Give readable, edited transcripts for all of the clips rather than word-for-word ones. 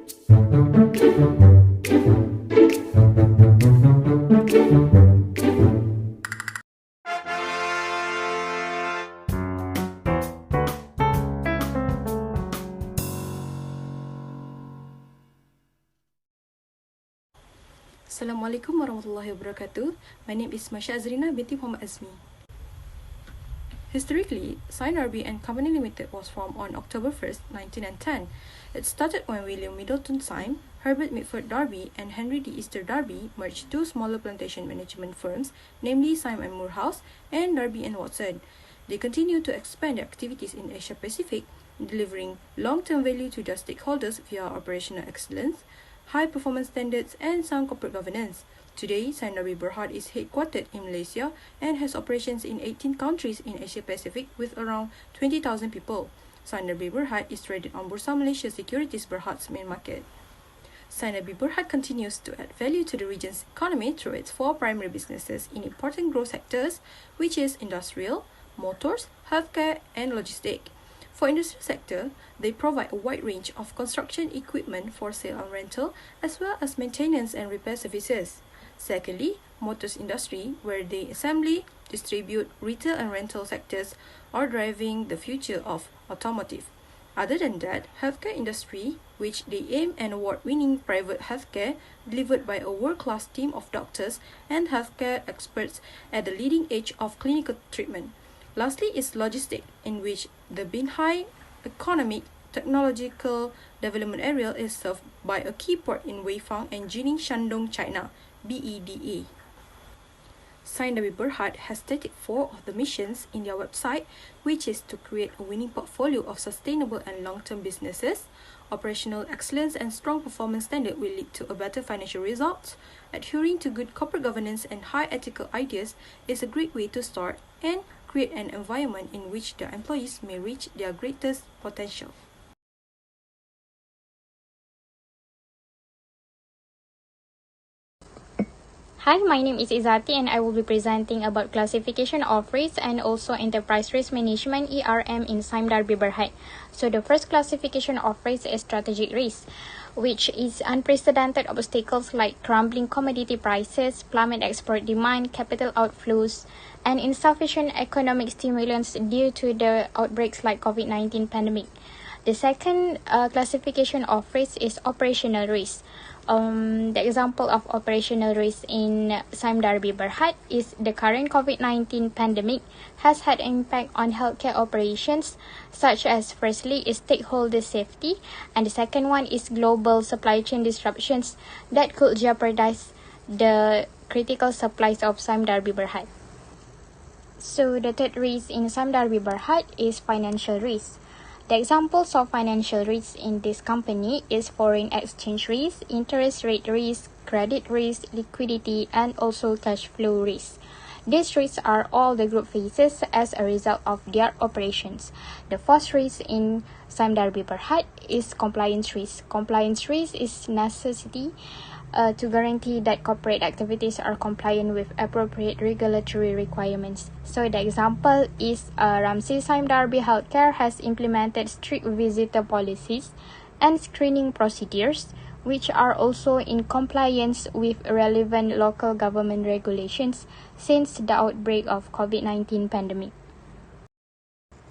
Assalamualaikum warahmatullahi wabarakatuh. My name is Masya Azrina binti Muhammad Azmi. Historically, Sime Darby and Company Limited was formed on October 1st, 1910. It started when William Middleton Sime, Herbert Mitford Darby, and Henry D. Easter Darby merged two smaller plantation management firms, namely Sime and Moorhouse and Darby and Watson. They continue to expand their activities in Asia Pacific, delivering long-term value to their stakeholders via operational excellence, high performance standards, and sound corporate governance. Today, Sime Darby Berhad is headquartered in Malaysia and has operations in 18 countries in Asia Pacific with around 20,000 people. Sime Darby Berhad is traded on Bursa Malaysia Securities Berhad's main market. Sime Darby Berhad continues to add value to the region's economy through its four primary businesses in important growth sectors, which is industrial, motors, healthcare, and logistics. For industrial sector, they provide a wide range of construction equipment for sale and rental, as well as maintenance and repair services. Secondly, motors industry, where they assembly, distribute, retail and rental sectors are driving the future of automotive. Other than that, healthcare industry, which they aim an award-winning private healthcare delivered by a world-class team of doctors and healthcare experts at the leading edge of clinical treatment. Lastly is logistics, in which the Binhai Economic Technological Development Area is served by a key port in Weifang and Jining, Shandong, China, BEDA. Sime Darby Berhad has stated four of the missions in their website, which is to create a winning portfolio of sustainable and long-term businesses. Operational excellence and strong performance standard will lead to a better financial results. Adhering to good corporate governance and high ethical ideas is a great way to start and create an environment in which their employees may reach their greatest potential. Hi, my name is Izati and I will be presenting about classification of risk and also enterprise risk management ERM in Sime Darby Berhad. So the first classification of risk is strategic risk, which is unprecedented obstacles like crumbling commodity prices, plummet export demand, capital outflows, and insufficient economic stimulants due to the outbreaks like COVID-19 pandemic. The second classification of risk is operational risk. The example of operational risk in Sime Darby Berhad is the current COVID-19 pandemic has had impact on healthcare operations, such as firstly is stakeholder safety, and the second one is global supply chain disruptions that could jeopardize the critical supplies of Sime Darby Berhad. So the third risk in Sime Darby Berhad is financial risk. The examples of financial risk in this company is foreign exchange risk, interest rate risk, credit risk, liquidity, and also cash flow risk. These risks are all the group faces as a result of their operations. The fourth risk in Sime Darby Berhad is compliance risk. Compliance risk is necessity to guarantee that corporate activities are compliant with appropriate regulatory requirements. So the example is Ramsey Sime Darby Healthcare has implemented strict visitor policies and screening procedures, which are also in compliance with relevant local government regulations since the outbreak of COVID-19 pandemic.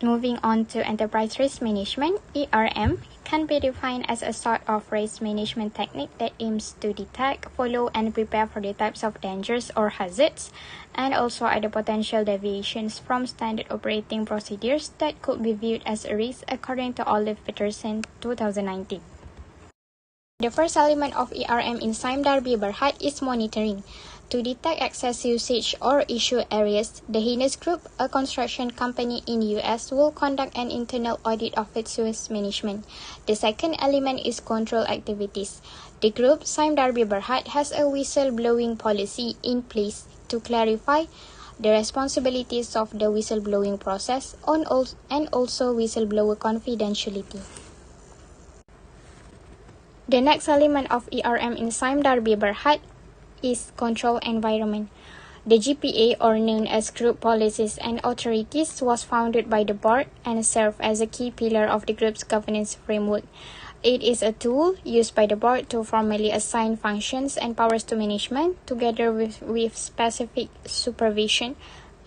Moving on to enterprise risk management, ERM can be defined as a sort of risk management technique that aims to detect, follow, and prepare for the types of dangers or hazards, and also other potential deviations from standard operating procedures that could be viewed as a risk according to Olive Peterson 2019. The first element of ERM in Sime Darby Berhad is monitoring. To detect excess usage or issue areas, the Hines Group, a construction company in US, will conduct an internal audit of its risk management. The second element is control activities. The group, Sime Darby Berhad, has a whistleblowing policy in place to clarify the responsibilities of the whistleblowing process and also whistleblower confidentiality. The next element of ERM in Sime Darby Berhad is control environment. The GPA, or known as Group Policies and Authorities, was founded by the board and served as a key pillar of the group's governance framework. It is a tool used by the board to formally assign functions and powers to management, together with specific supervision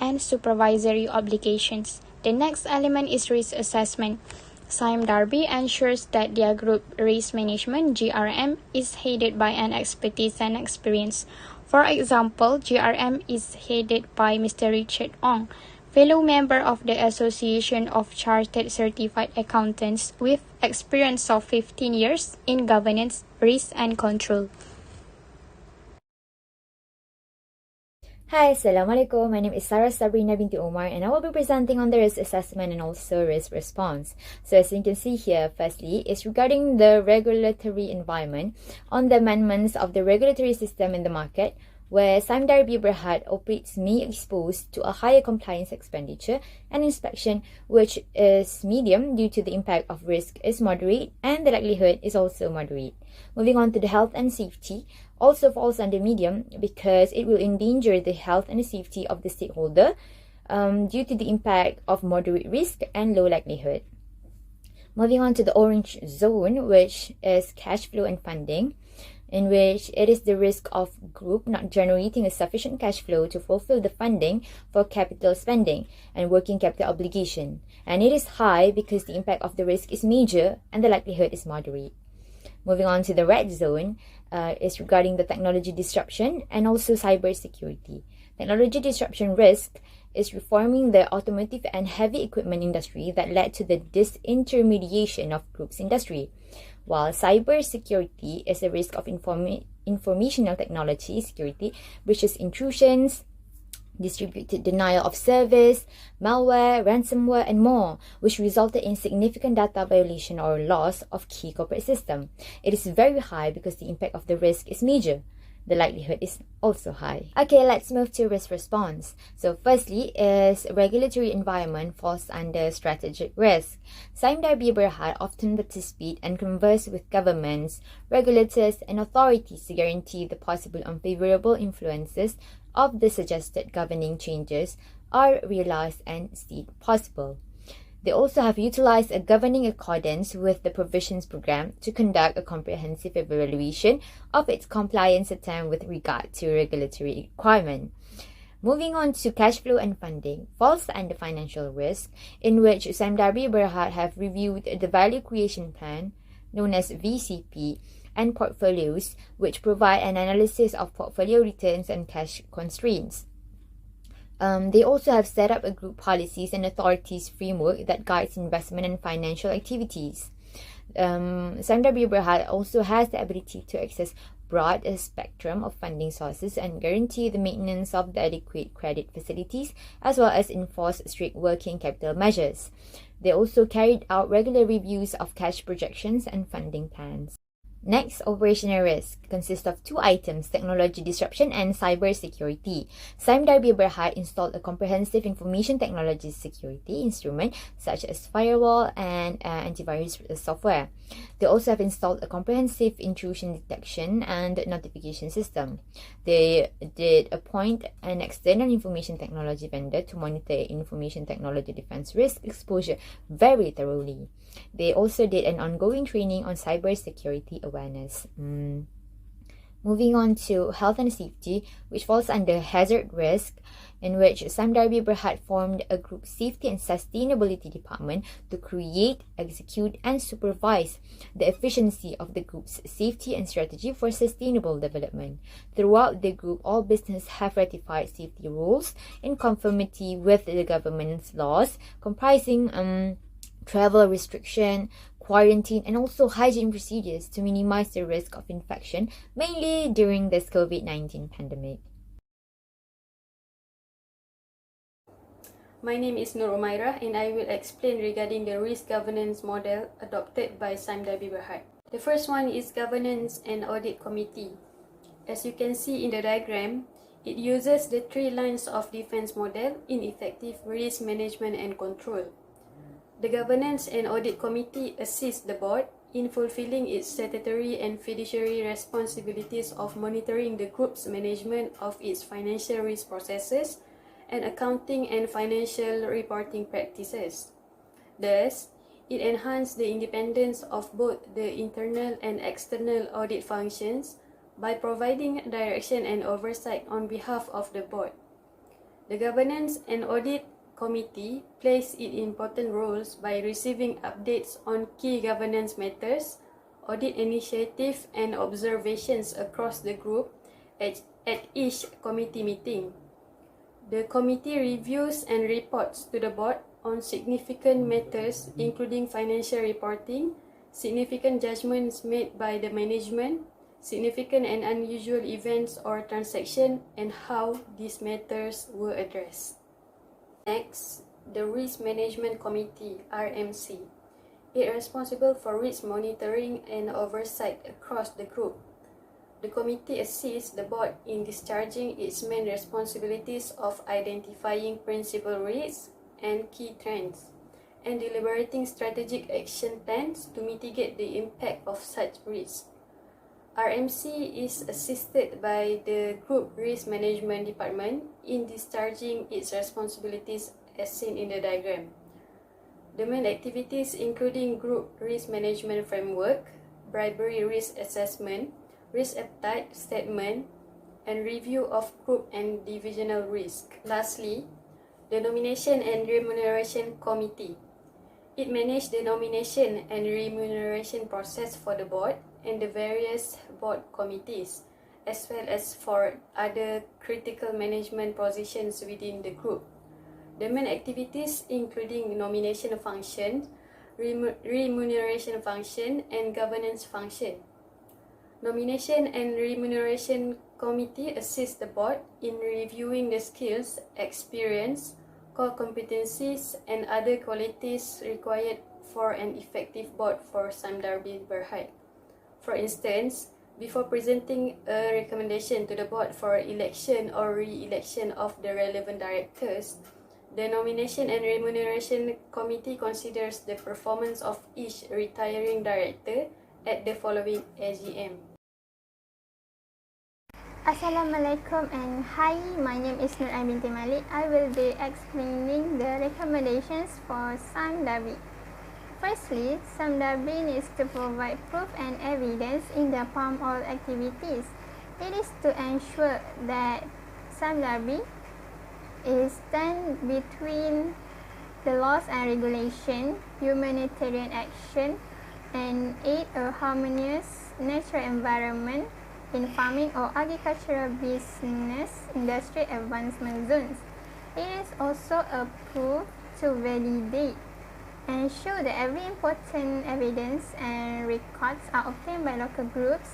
and supervisory obligations. The next element is risk assessment. Sime Darby ensures that their group risk management (GRM) is headed by an expertise and experience. For example, GRM is headed by Mr. Richard Ong, fellow member of the Association of Chartered Certified Accountants with experience of 15 years in governance, risk and control. Hi, Assalamualaikum. My name is Sarah Sabrina binti Omar and I will be presenting on the risk assessment and also risk response. So as you can see here, firstly, is regarding the regulatory environment on the amendments of the regulatory system in the market, where Sime Darby Berhad operates may exposed to a higher compliance expenditure and inspection, which is medium due to the impact of risk is moderate and the likelihood is also moderate. Moving on to the health and safety, also falls under medium because it will endanger the health and the safety of the stakeholder due to the impact of moderate risk and low likelihood. Moving on to the orange zone, which is cash flow and funding, in which it is the risk of group not generating a sufficient cash flow to fulfill the funding for capital spending and working capital obligation. And it is high because the impact of the risk is major and the likelihood is moderate. Moving on to the red zone is regarding the technology disruption and also cybersecurity. Technology disruption risk is reforming the automotive and heavy equipment industry that led to the disintermediation of group's industry, while cybersecurity is a risk of informational technology security, breaches, intrusions, distributed denial of service, malware, ransomware, and more, which resulted in significant data violation or loss of key corporate system. It is very high because the impact of the risk is major. The likelihood is also high. Okay, let's move to risk response. So firstly is regulatory environment falls under strategic risk. Sime Darby Berhad often participate and converse with governments, regulators, and authorities to guarantee the possible unfavorable influences of the suggested governing changes are realized and stayed possible. They also have utilized a governing accordance with the provisions program to conduct a comprehensive evaluation of its compliance attempt with regard to regulatory requirement. Moving on to cash flow and funding, falls under financial risk, in which Sime Darby Berhad have reviewed the value creation plan, known as VCP, and portfolios, which provide an analysis of portfolio returns and cash constraints. They also have set up a group policies and authorities framework that guides investment and financial activities. Sime Darby Berhad also has the ability to access broad spectrum of funding sources and guarantee the maintenance of the adequate credit facilities, as well as enforce strict working capital measures. They also carried out regular reviews of cash projections and funding plans. Next, operational risk consists of two items, technology disruption and cybersecurity. Sime Darby Berhad installed a comprehensive information technology security instrument such as firewall and antivirus software. They also have installed a comprehensive intrusion detection and notification system. They did appoint an external information technology vendor to monitor information technology defense risk exposure very thoroughly. They also did an ongoing training on cybersecurity awareness. Moving on to health and safety, which falls under hazard risk, in which Sime Darby Berhad formed a group safety and sustainability department to create, execute, and supervise the efficiency of the group's safety and strategy for sustainable development. Throughout the group, all businesses have ratified safety rules in conformity with the government's laws, comprising travel restriction, quarantine, and also hygiene procedures to minimize the risk of infection, mainly during this COVID-19 pandemic. My name is Nur Umairah and I will explain regarding the risk governance model adopted by Sime Darby Berhad. The first one is Governance and Audit Committee. As you can see in the diagram, it uses the three lines of defense model in effective risk management and control. The Governance and Audit Committee assists the board in fulfilling its statutory and fiduciary responsibilities of monitoring the group's management of its financial risk processes and accounting and financial reporting practices. Thus, It enhanced the independence of both the internal and external audit functions by providing direction and oversight on behalf of the board. The Governance and Audit Committee plays its important roles by receiving updates on key governance matters, audit initiatives and observations across the group at each committee meeting. The committee reviews and reports to the board on significant matters including financial reporting, significant judgments made by the management, significant and unusual events or transactions, and how these matters were addressed. Next, the Risk Management Committee, RMC. It is responsible for risk monitoring and oversight across the group. The committee assists the board in discharging its main responsibilities of identifying principal risks and key trends, and deliberating strategic action plans to mitigate the impact of such risks. RMC is assisted by the Group Risk Management Department in discharging its responsibilities as seen in the diagram. The main activities including Group Risk Management Framework, Bribery Risk Assessment, Risk Appetite Statement, and Review of Group and Divisional Risk. Lastly, the Nomination and Remuneration Committee. It manages the nomination and remuneration process for the board and the various board committees, as well as for other critical management positions within the group. The main activities including nomination function, remuneration function, and governance function. Nomination and Remuneration Committee assists the board in reviewing the skills, experience, core competencies, and other qualities required for an effective board for Sime Darby Berhad. For instance, before presenting a recommendation to the board for election or re-election of the relevant directors, the Nomination and Remuneration Committee considers the performance of each retiring director at the following AGM. Assalamualaikum and hi, my name is Nur binti Malik. I will be explaining the recommendations for Sime Darby. Firstly, Sime Darby needs to provide proof and evidence in the palm oil activities. It is to ensure that Sime Darby is done between the laws and regulation, humanitarian action, and aid a harmonious natural environment in farming or agricultural business industry advancement zones. It is also a proof to validate and show that every important evidence and records are obtained by local groups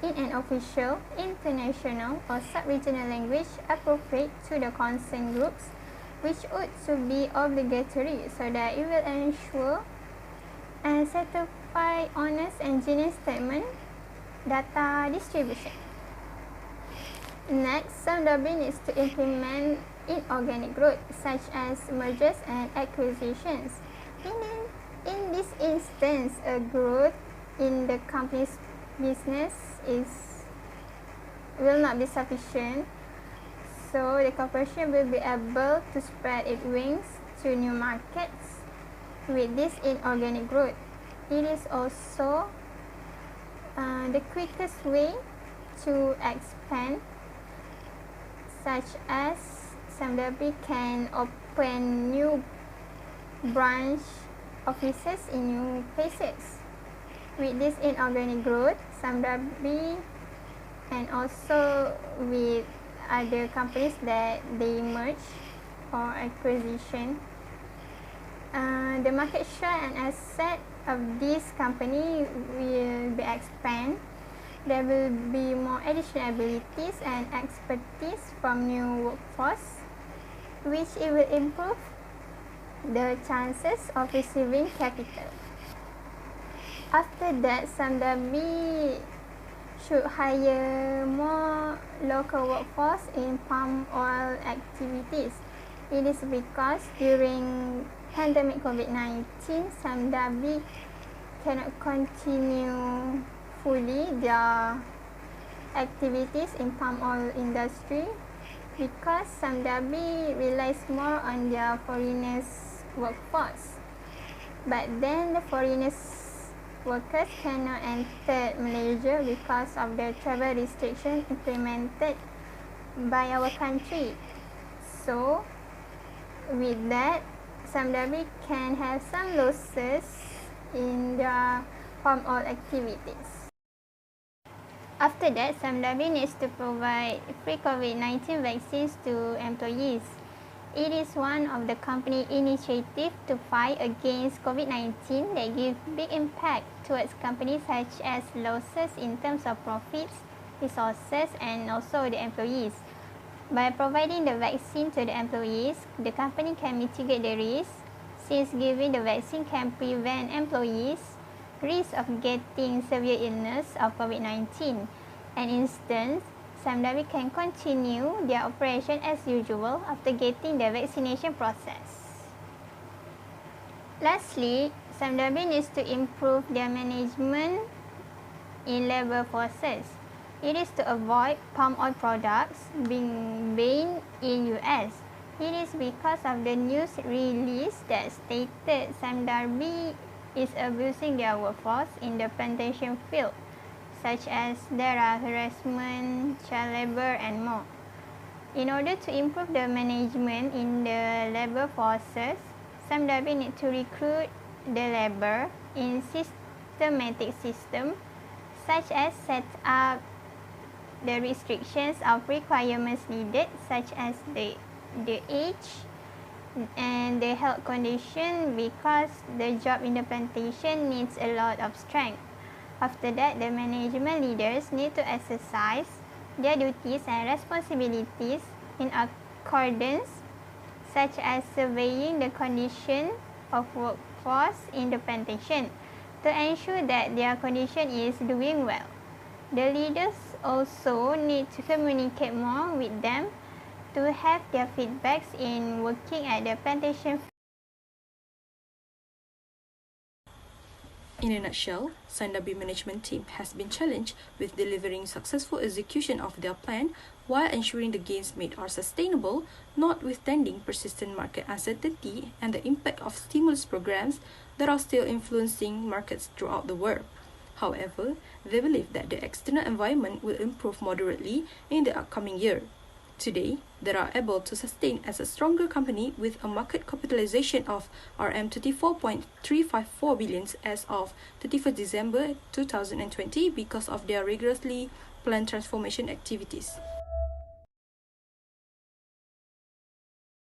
in an official, international, or sub-regional language appropriate to the concerned groups, which ought to be obligatory so that it will ensure and certify honest and genuine statement data distribution. Next, Sime Darby needs to implement inorganic growth such as mergers and acquisitions. In this instance, a growth in the company's business will not be sufficient, so the corporation will be able to spread its wings to new markets with this inorganic growth. It is also the quickest way to expand, such as Sime Darby can open new branch offices in new places. With this inorganic growth, Sime Darby and also with other companies that they merge or acquisition, the market share and asset of this company will be expand. There will be more additional abilities and expertise from new workforce, which it will improve the chances of receiving capital. After that, Sime Darby should hire more local workforce in palm oil activities. It is because during pandemic COVID-19, Sime Darby cannot continue fully their activities in palm oil industry because Sime Darby relies more on their foreigners workforce. but then the foreigners workers cannot enter Malaysia because of the travel restriction implemented by our country. So with that, Sime Darby can have some losses in their palm oil activities. After that, Sime Darby needs to provide free COVID-19 vaccines to employees. It is one of the company initiative to fight against COVID-19 that give big impact towards companies such as losses in terms of profits, resources, and also the employees. By providing the vaccine to the employees, the company can mitigate the risk, since giving the vaccine can prevent employees risk of getting severe illness of COVID-19. And instance, Sime Darby can continue their operation as usual after getting the vaccination process. Lastly, Sime Darby needs to improve their management in labor forces. It is to avoid palm oil products being banned in US. It is because of the news release that stated Sime Darby is abusing their workforce in the plantation field, such as there are harassment, child labor, and more. In order to improve the management in the labor forces, Sime Darby need to recruit the labor in systematic system, such as set up the restrictions of requirements needed, such as the age and the health condition, because the job in the plantation needs a lot of strength. After that, the management leaders need to exercise their duties and responsibilities in accordance, such as surveying the condition of workforce in the plantation to ensure that their condition is doing well. The leaders also need to communicate more with them to have their feedbacks in working at the plantation. In a nutshell, Sime Darby management team has been challenged with delivering successful execution of their plan while ensuring the gains made are sustainable, notwithstanding persistent market uncertainty and the impact of stimulus programs that are still influencing markets throughout the world. However, they believe that the external environment will improve moderately in the upcoming year. Today, they are able to sustain as a stronger company with a market capitalization of RM34.354 billion as of 31st December 2020 because of their rigorously planned transformation activities.